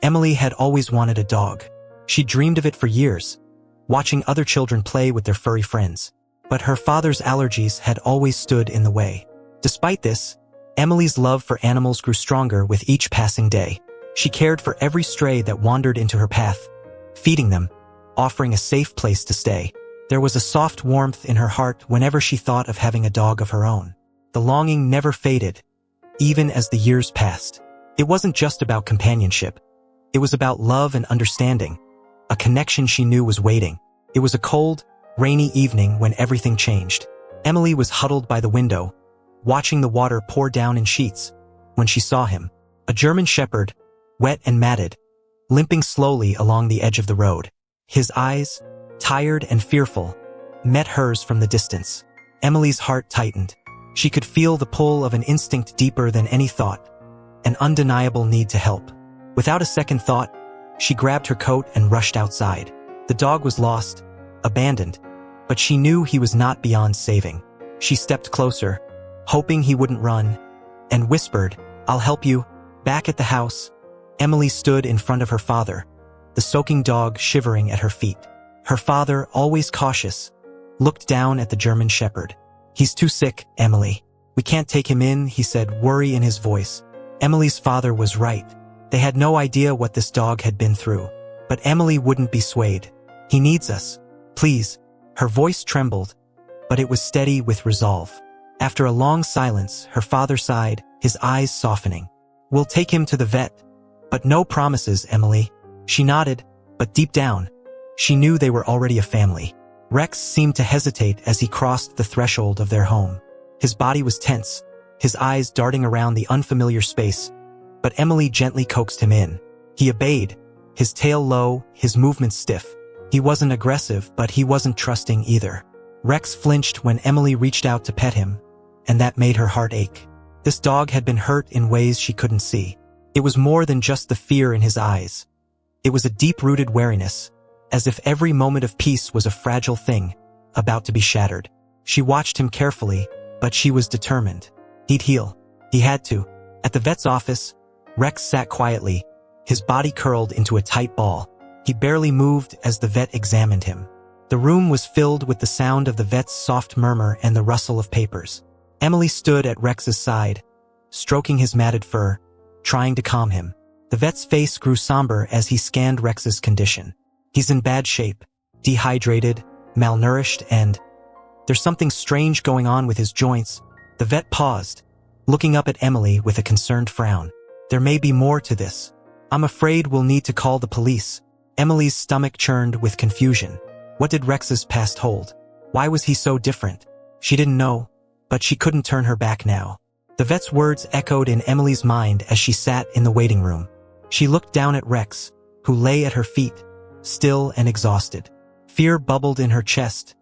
Emily had always wanted a dog. She dreamed of it for years, watching other children play with their furry friends. But her father's allergies had always stood in the way. Despite this, Emily's love for animals grew stronger with each passing day. She cared for every stray that wandered into her path, feeding them, offering a safe place to stay. There was a soft warmth in her heart whenever she thought of having a dog of her own. The longing never faded, even as the years passed. It wasn't just about companionship. It was about love and understanding, a connection she knew was waiting. It was a cold, rainy evening when everything changed. Emily was huddled by the window, watching the water pour down in sheets, when she saw him. A German shepherd, wet and matted, limping slowly along the edge of the road. His eyes, tired and fearful, met hers from the distance. Emily's heart tightened. She could feel the pull of an instinct deeper than any thought, an undeniable need to help. Without a second thought, she grabbed her coat and rushed outside. The dog was lost, abandoned, but she knew he was not beyond saving. She stepped closer, hoping he wouldn't run, and whispered, "I'll help you." Back at the house, Emily stood in front of her father, the soaking dog shivering at her feet. Her father, always cautious, looked down at the German shepherd. "He's too sick, Emily. We can't take him in," he said, worry in his voice. Emily's father was right. They had no idea what this dog had been through. But Emily wouldn't be swayed. "He needs us. Please." Her voice trembled, but it was steady with resolve. After a long silence, her father sighed, his eyes softening. "We'll take him to the vet. But no promises, Emily." She nodded, but deep down, she knew they were already a family. Rex seemed to hesitate as he crossed the threshold of their home. His body was tense, his eyes darting around the unfamiliar space, but Emily gently coaxed him in. He obeyed, his tail low, his movements stiff. He wasn't aggressive, but he wasn't trusting either. Rex flinched when Emily reached out to pet him, and that made her heart ache. This dog had been hurt in ways she couldn't see. It was more than just the fear in his eyes. It was a deep-rooted wariness, as if every moment of peace was a fragile thing, about to be shattered. She watched him carefully, but she was determined. He'd heal. He had to. At the vet's office, Rex sat quietly, his body curled into a tight ball. He barely moved as the vet examined him. The room was filled with the sound of the vet's soft murmur and the rustle of papers. Emily stood at Rex's side, stroking his matted fur, trying to calm him. The vet's face grew somber as he scanned Rex's condition. "He's in bad shape, dehydrated, malnourished, and there's something strange going on with his joints." The vet paused, looking up at Emily with a concerned frown. "There may be more to this. I'm afraid we'll need to call the police." Emily's stomach churned with confusion. What did Rex's past hold? Why was he so different? She didn't know, but she couldn't turn her back now. The vet's words echoed in Emily's mind as she sat in the waiting room. She looked down at Rex, who lay at her feet, still and exhausted. Fear bubbled in her chest,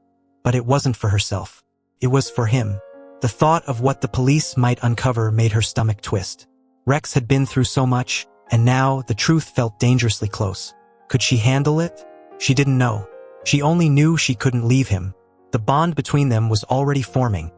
but it wasn't for herself. It was for him. The thought of what the police might uncover made her stomach twist. Rex had been through so much, and now the truth felt dangerously close. Could she handle it? She didn't know. She only knew she couldn't leave him. The bond between them was already forming,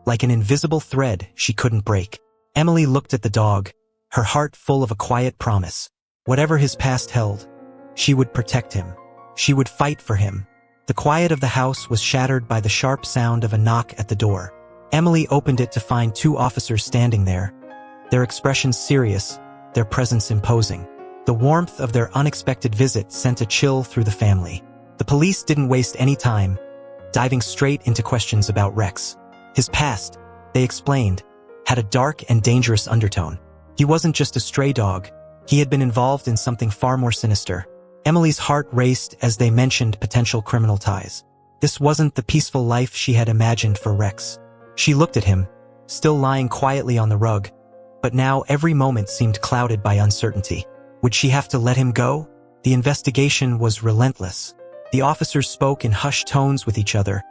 like an invisible thread she couldn't break. Emily looked at the dog, her heart full of a quiet promise. Whatever his past held, she would protect him. She would fight for him. The quiet of the house was shattered by the sharp sound of a knock at the door. Emily opened it to find two officers standing there, their expressions serious, their presence imposing. The warmth of their unexpected visit sent a chill through the family. The police didn't waste any time, diving straight into questions about Rex. His past, they explained, had a dark and dangerous undertone. He wasn't just a stray dog. He had been involved in something far more sinister. Emily's heart raced as they mentioned potential criminal ties. This wasn't the peaceful life she had imagined for Rex. She looked at him, still lying quietly on the rug, but now every moment seemed clouded by uncertainty. Would she have to let him go? The investigation was relentless. The officers spoke in hushed tones with each other,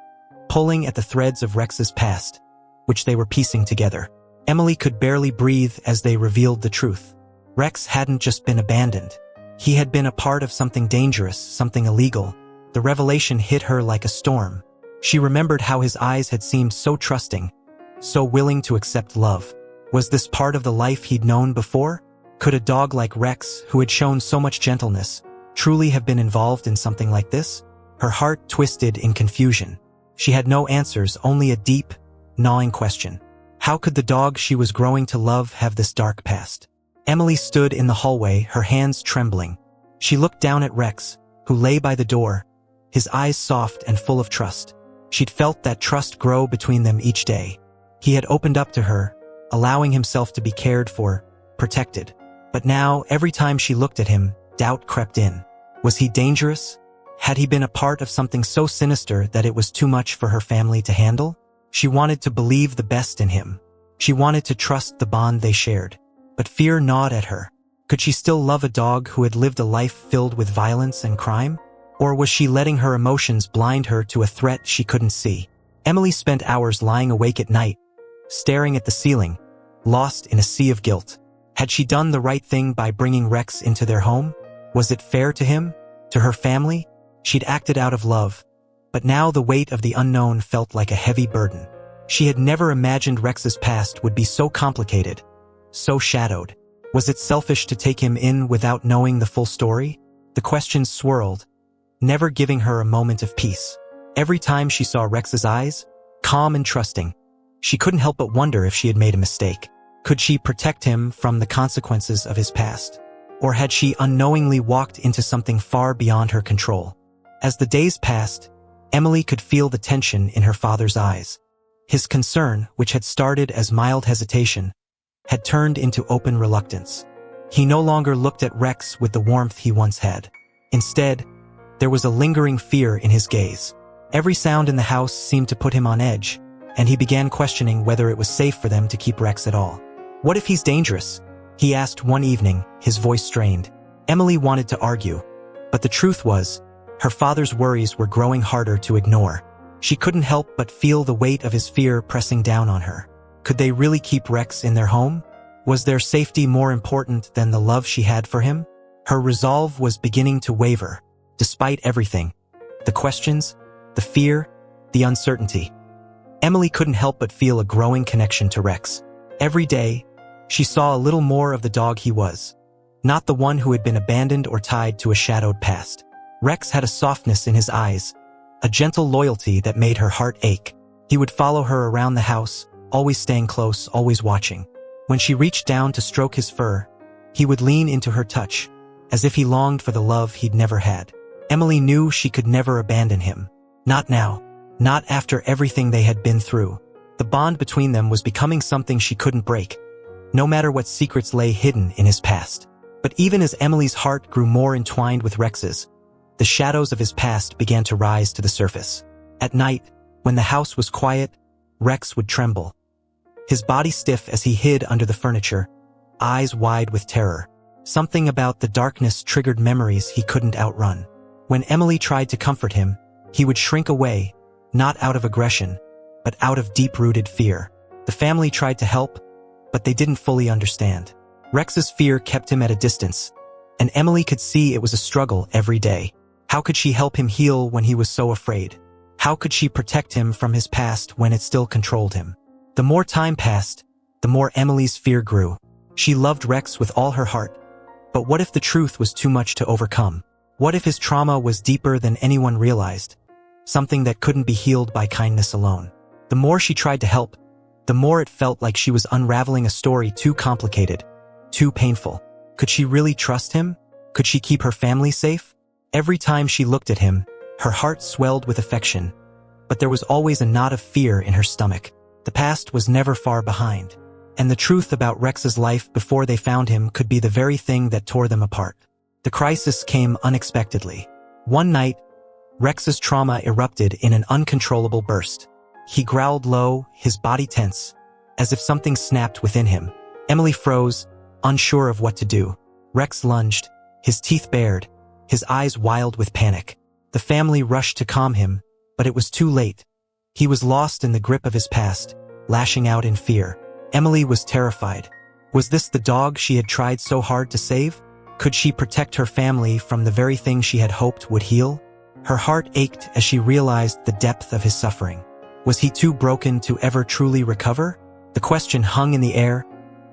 pulling at the threads of Rex's past, which they were piecing together. Emily could barely breathe as they revealed the truth. Rex hadn't just been abandoned. He had been a part of something dangerous, something illegal. The revelation hit her like a storm. She remembered how his eyes had seemed so trusting, so willing to accept love. Was this part of the life he'd known before? Could a dog like Rex, who had shown so much gentleness, truly have been involved in something like this? Her heart twisted in confusion. She had no answers, only a deep, gnawing question. How could the dog she was growing to love have this dark past? Emily stood in the hallway, her hands trembling. She looked down at Rex, who lay by the door, his eyes soft and full of trust. She'd felt that trust grow between them each day. He had opened up to her, allowing himself to be cared for, protected. But now, every time she looked at him, doubt crept in. Was he dangerous? Had he been a part of something so sinister that it was too much for her family to handle? She wanted to believe the best in him. She wanted to trust the bond they shared. But fear gnawed at her. Could she still love a dog who had lived a life filled with violence and crime? Or was she letting her emotions blind her to a threat she couldn't see? Emily spent hours lying awake at night, staring at the ceiling, lost in a sea of guilt. Had she done the right thing by bringing Rex into their home? Was it fair to him? To her family? She'd acted out of love. But now the weight of the unknown felt like a heavy burden. She had never imagined Rex's past would be so complicated, so shadowed. Was it selfish to take him in without knowing the full story? The questions swirled, never giving her a moment of peace. Every time she saw Rex's eyes, calm and trusting, she couldn't help but wonder if she had made a mistake. Could she protect him from the consequences of his past? Or had she unknowingly walked into something far beyond her control? As the days passed, Emily could feel the tension in her father's eyes. His concern, which had started as mild hesitation, had turned into open reluctance. He no longer looked at Rex with the warmth he once had. Instead, there was a lingering fear in his gaze. Every sound in the house seemed to put him on edge, and he began questioning whether it was safe for them to keep Rex at all. What if he's dangerous? He asked one evening, his voice strained. Emily wanted to argue, but the truth was, her father's worries were growing harder to ignore. She couldn't help but feel the weight of his fear pressing down on her. Could they really keep Rex in their home? Was their safety more important than the love she had for him? Her resolve was beginning to waver, despite everything. The questions, the fear, the uncertainty. Emily couldn't help but feel a growing connection to Rex. Every day, she saw a little more of the dog he was, not the one who had been abandoned or tied to a shadowed past. Rex had a softness in his eyes, a gentle loyalty that made her heart ache. He would follow her around the house, always staying close, always watching. When she reached down to stroke his fur, he would lean into her touch, as if he longed for the love he'd never had. Emily knew she could never abandon him. Not now. Not after everything they had been through. The bond between them was becoming something she couldn't break, no matter what secrets lay hidden in his past. But even as Emily's heart grew more entwined with Rex's, the shadows of his past began to rise to the surface. At night, when the house was quiet, Rex would tremble, his body stiff as he hid under the furniture, eyes wide with terror. Something about the darkness triggered memories he couldn't outrun. When Emily tried to comfort him, he would shrink away, not out of aggression, but out of deep-rooted fear. The family tried to help, but they didn't fully understand. Rex's fear kept him at a distance, and Emily could see it was a struggle every day. How could she help him heal when he was so afraid? How could she protect him from his past when it still controlled him? The more time passed, the more Emily's fear grew. She loved Rex with all her heart. But what if the truth was too much to overcome? What if his trauma was deeper than anyone realized? Something that couldn't be healed by kindness alone. The more she tried to help, the more it felt like she was unraveling a story too complicated, too painful. Could she really trust him? Could she keep her family safe? Every time she looked at him, her heart swelled with affection, but there was always a knot of fear in her stomach. The past was never far behind, and the truth about Rex's life before they found him could be the very thing that tore them apart. The crisis came unexpectedly. One night, Rex's trauma erupted in an uncontrollable burst. He growled low, his body tense, as if something snapped within him. Emily froze, unsure of what to do. Rex lunged, his teeth bared, his eyes wild with panic. The family rushed to calm him, but it was too late. He was lost in the grip of his past, lashing out in fear. Emily was terrified. Was this the dog she had tried so hard to save? Could she protect her family from the very thing she had hoped would heal? Her heart ached as she realized the depth of his suffering. Was he too broken to ever truly recover? The question hung in the air,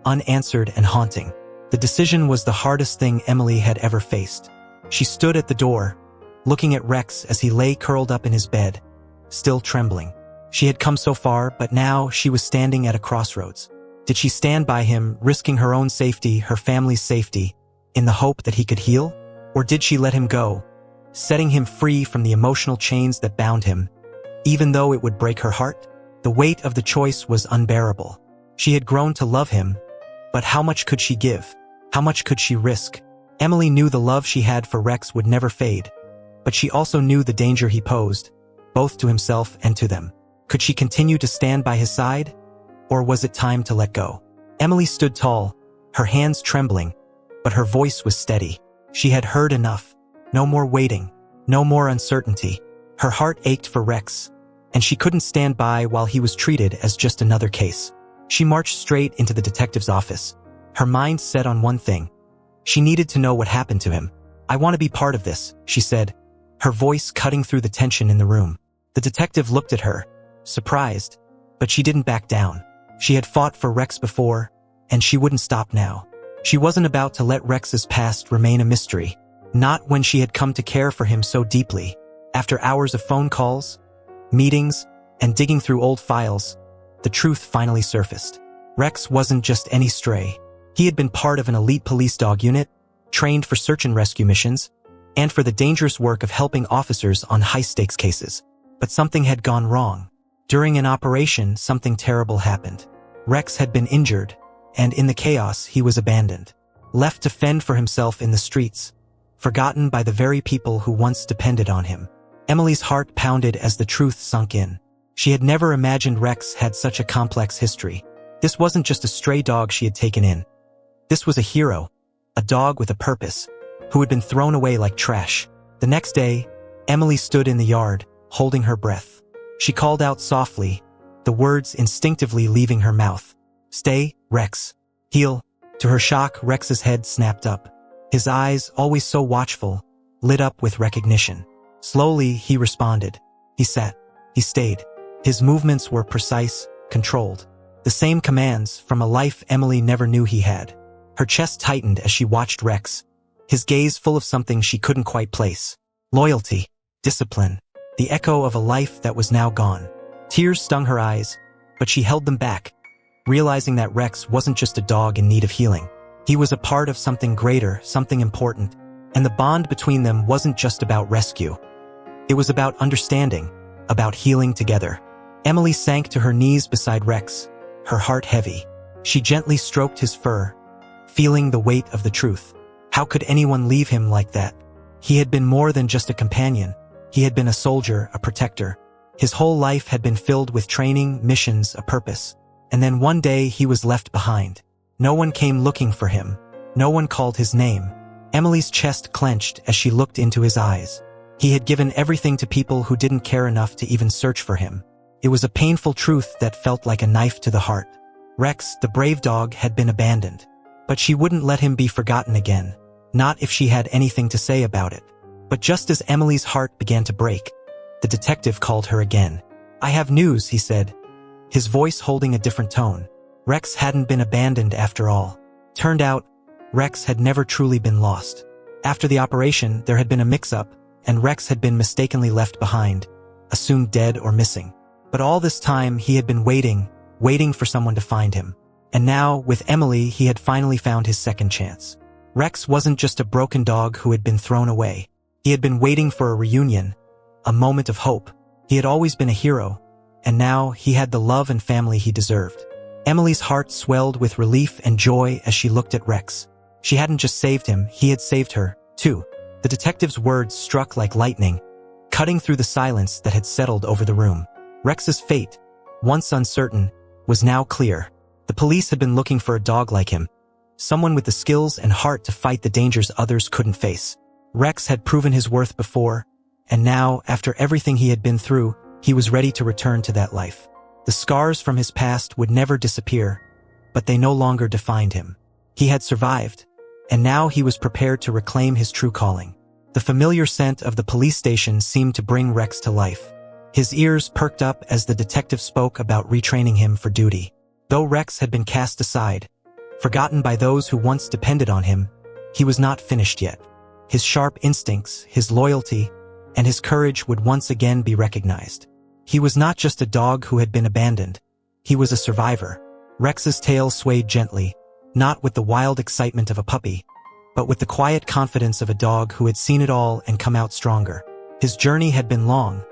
unanswered and haunting. The decision was the hardest thing Emily had ever faced. She stood at the door, looking at Rex as he lay curled up in his bed, still trembling. She had come so far, but now she was standing at a crossroads. Did she stand by him, risking her own safety, her family's safety, in the hope that he could heal? Or did she let him go, setting him free from the emotional chains that bound him, even though it would break her heart? The weight of the choice was unbearable. She had grown to love him, but how much could she give? How much could she risk? Emily knew the love she had for Rex would never fade, but she also knew the danger he posed, both to himself and to them. Could she continue to stand by his side? Or was it time to let go? Emily stood tall, her hands trembling, but her voice was steady. She had heard enough. No more waiting, no more uncertainty. Her heart ached for Rex, and she couldn't stand by while he was treated as just another case. She marched straight into the detective's office, her mind set on one thing. She needed to know what happened to him. "I want to be part of this," she said, her voice cutting through the tension in the room. The detective looked at her, surprised, but she didn't back down. She had fought for Rex before, and she wouldn't stop now. She wasn't about to let Rex's past remain a mystery, not when she had come to care for him so deeply. After hours of phone calls, meetings, and digging through old files, the truth finally surfaced. Rex wasn't just any stray. He had been part of an elite police dog unit, trained for search and rescue missions, and for the dangerous work of helping officers on high-stakes cases. But something had gone wrong. During an operation, something terrible happened. Rex had been injured, and in the chaos, he was abandoned. Left to fend for himself in the streets, forgotten by the very people who once depended on him. Emily's heart pounded as the truth sunk in. She had never imagined Rex had such a complex history. This wasn't just a stray dog she had taken in. This was a hero, a dog with a purpose, who had been thrown away like trash. The next day, Emily stood in the yard, holding her breath. She called out softly, the words instinctively leaving her mouth. "Stay, Rex. Heal." To her shock, Rex's head snapped up. His eyes, always so watchful, lit up with recognition. Slowly, he responded. He sat. He stayed. His movements were precise, controlled. The same commands from a life Emily never knew he had. Her chest tightened as she watched Rex, his gaze full of something she couldn't quite place. Loyalty, discipline, the echo of a life that was now gone. Tears stung her eyes, but she held them back, realizing that Rex wasn't just a dog in need of healing. He was a part of something greater, something important, and the bond between them wasn't just about rescue. It was about understanding, about healing together. Emily sank to her knees beside Rex, her heart heavy. She gently stroked his fur, feeling the weight of the truth. How could anyone leave him like that? He had been more than just a companion. He had been a soldier, a protector. His whole life had been filled with training, missions, a purpose. And then one day he was left behind. No one came looking for him. No one called his name. Emily's chest clenched as she looked into his eyes. He had given everything to people who didn't care enough to even search for him. It was a painful truth that felt like a knife to the heart. Rex, the brave dog, had been abandoned. But she wouldn't let him be forgotten again. Not if she had anything to say about it. But just as Emily's heart began to break, the detective called her again. "I have news," he said, his voice holding a different tone. Rex hadn't been abandoned after all. Turned out, Rex had never truly been lost. After the operation, there had been a mix-up, and Rex had been mistakenly left behind, assumed dead or missing. But all this time, he had been waiting for someone to find him. And now, with Emily, he had finally found his second chance. Rex wasn't just a broken dog who had been thrown away. He had been waiting for a reunion, a moment of hope. He had always been a hero, and now he had the love and family he deserved. Emily's heart swelled with relief and joy as she looked at Rex. She hadn't just saved him, he had saved her, too. The detective's words struck like lightning, cutting through the silence that had settled over the room. Rex's fate, once uncertain, was now clear. The police had been looking for a dog like him, someone with the skills and heart to fight the dangers others couldn't face. Rex had proven his worth before, and now, after everything he had been through, he was ready to return to that life. The scars from his past would never disappear, but they no longer defined him. He had survived, and now he was prepared to reclaim his true calling. The familiar scent of the police station seemed to bring Rex to life. His ears perked up as the detective spoke about retraining him for duty. Though Rex had been cast aside, Forgotten by those who once depended on him, he was not finished yet. His sharp instincts, his loyalty, and his courage would once again be recognized. He was not just a dog who had been abandoned. He was a survivor. Rex's tail swayed gently, not with the wild excitement of a puppy, but with the quiet confidence of a dog who had seen it all and come out stronger. His journey had been long,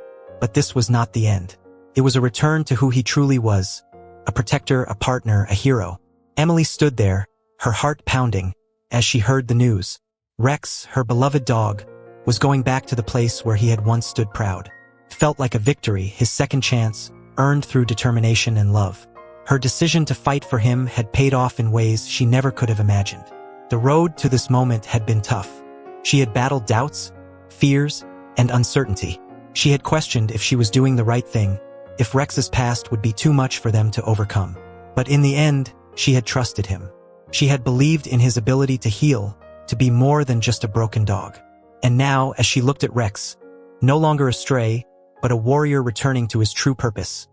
but this was not the end. It was a return to who he truly was, a protector, a partner, a hero. Emily stood there, her heart pounding, as she heard the news. Rex, her beloved dog, was going back to the place where he had once stood proud. It felt like a victory, his second chance, earned through determination and love. Her decision to fight for him had paid off in ways she never could have imagined. The road to this moment had been tough. She had battled doubts, fears, and uncertainty. She had questioned if she was doing the right thing, if Rex's past would be too much for them to overcome. But in the end, she had trusted him. She had believed in his ability to heal, to be more than just a broken dog. And now, as she looked at Rex, no longer a stray, but a warrior returning to his true purpose,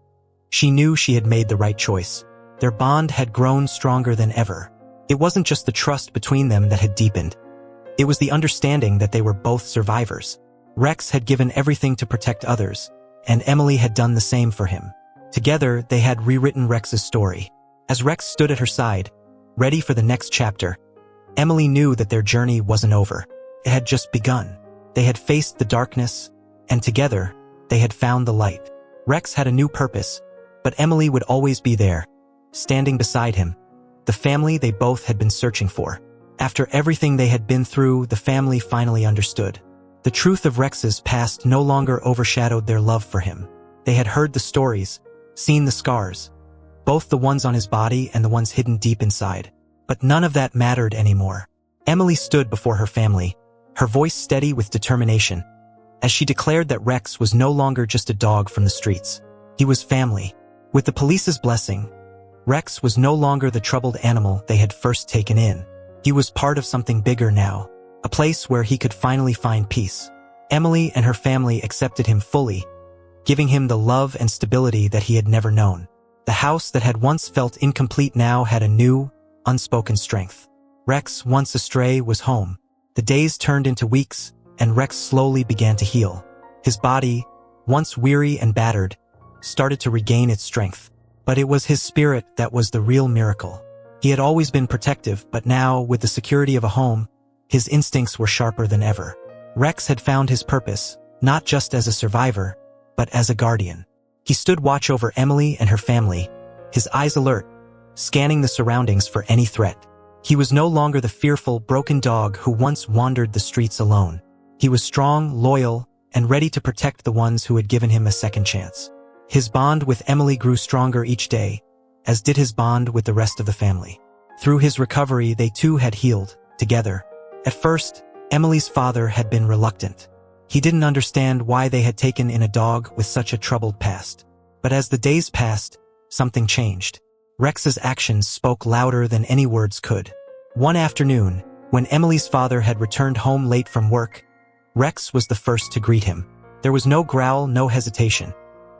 she knew she had made the right choice. Their bond had grown stronger than ever. It wasn't just the trust between them that had deepened. It was the understanding that they were both survivors. Rex had given everything to protect others, and Emily had done the same for him. Together, they had rewritten Rex's story. As Rex stood at her side, ready for the next chapter, Emily knew that their journey wasn't over. It had just begun. They had faced the darkness, and together, they had found the light. Rex had a new purpose, but Emily would always be there, standing beside him, the family they both had been searching for. After everything they had been through, the family finally understood. The truth of Rex's past no longer overshadowed their love for him. They had heard the stories, seen the scars, both the ones on his body and the ones hidden deep inside. But none of that mattered anymore. Emily stood before her family, her voice steady with determination, as she declared that Rex was no longer just a dog from the streets. He was family. With the police's blessing, Rex was no longer the troubled animal they had first taken in. He was part of something bigger now, a place where he could finally find peace. Emily and her family accepted him fully, giving him the love and stability that he had never known. The house that had once felt incomplete now had a new, unspoken strength. Rex, once astray, was home. The days turned into weeks, and Rex slowly began to heal. His body, once weary and battered, started to regain its strength. But it was his spirit that was the real miracle. He had always been protective, but now, with the security of a home, his instincts were sharper than ever. Rex had found his purpose, not just as a survivor, but as a guardian. He stood watch over Emily and her family, his eyes alert, scanning the surroundings for any threat. He was no longer the fearful, broken dog who once wandered the streets alone. He was strong, loyal, and ready to protect the ones who had given him a second chance. His bond with Emily grew stronger each day, as did his bond with the rest of the family. Through his recovery, they too had healed, together. At first, Emily's father had been reluctant. He didn't understand why they had taken in a dog with such a troubled past. But as the days passed, something changed. Rex's actions spoke louder than any words could. One afternoon, when Emily's father had returned home late from work, Rex was the first to greet him. There was no growl, no hesitation.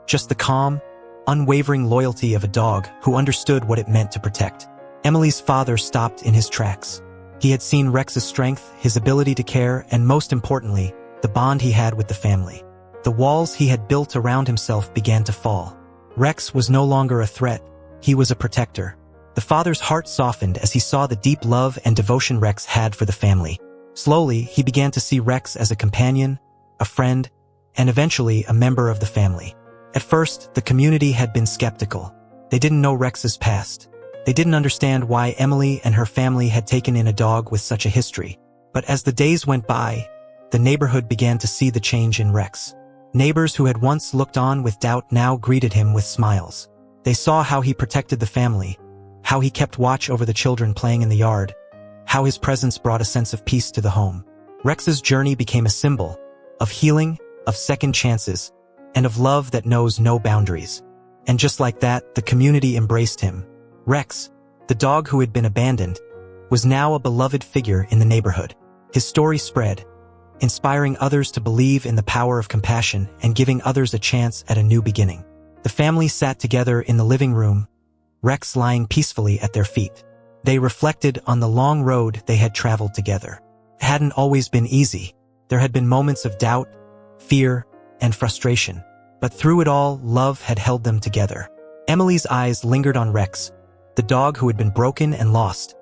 Just the calm, unwavering loyalty of a dog who understood what it meant to protect. Emily's father stopped in his tracks. He had seen Rex's strength, his ability to care, and most importantly, the bond he had with the family. The walls he had built around himself began to fall. Rex was no longer a threat, he was a protector. The father's heart softened as he saw the deep love and devotion Rex had for the family. Slowly, he began to see Rex as a companion, a friend, and eventually a member of the family. At first, the community had been skeptical. They didn't know Rex's past. They didn't understand why Emily and her family had taken in a dog with such a history. But as the days went by, the neighborhood began to see the change in Rex. Neighbors who had once looked on with doubt now greeted him with smiles. They saw how he protected the family, how he kept watch over the children playing in the yard, how his presence brought a sense of peace to the home. Rex's journey became a symbol of healing, of second chances, and of love that knows no boundaries. And just like that, the community embraced him. Rex, the dog who had been abandoned, was now a beloved figure in the neighborhood. His story spread, inspiring others to believe in the power of compassion and giving others a chance at a new beginning. The family sat together in the living room, Rex lying peacefully at their feet. They reflected on the long road they had traveled together. It hadn't always been easy. There had been moments of doubt, fear, and frustration. But through it all, love had held them together. Emily's eyes lingered on Rex, the dog who had been broken and lost,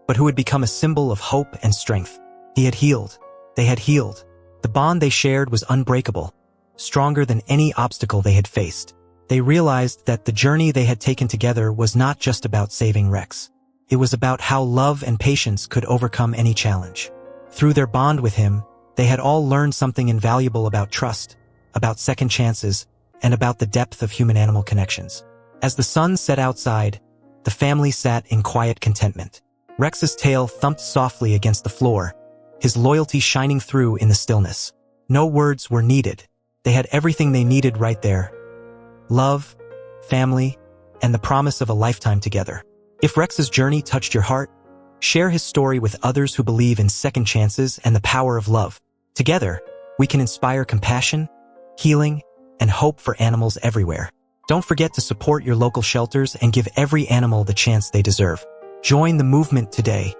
but who had become a symbol of hope and strength. He had healed. They had healed. The bond they shared was unbreakable, stronger than any obstacle they had faced. They realized that the journey they had taken together was not just about saving Rex. It was about how love and patience could overcome any challenge. Through their bond with him, they had all learned something invaluable about trust, about second chances, and about the depth of human-animal connections. As the sun set outside, the family sat in quiet contentment. Rex's tail thumped softly against the floor, his loyalty shining through in the stillness. No words were needed. They had everything they needed right there: love, family, and the promise of a lifetime together. If Rex's journey touched your heart, share his story with others who believe in second chances and the power of love. Together, we can inspire compassion, healing, and hope for animals everywhere. Don't forget to support your local shelters and give every animal the chance they deserve. Join the movement today.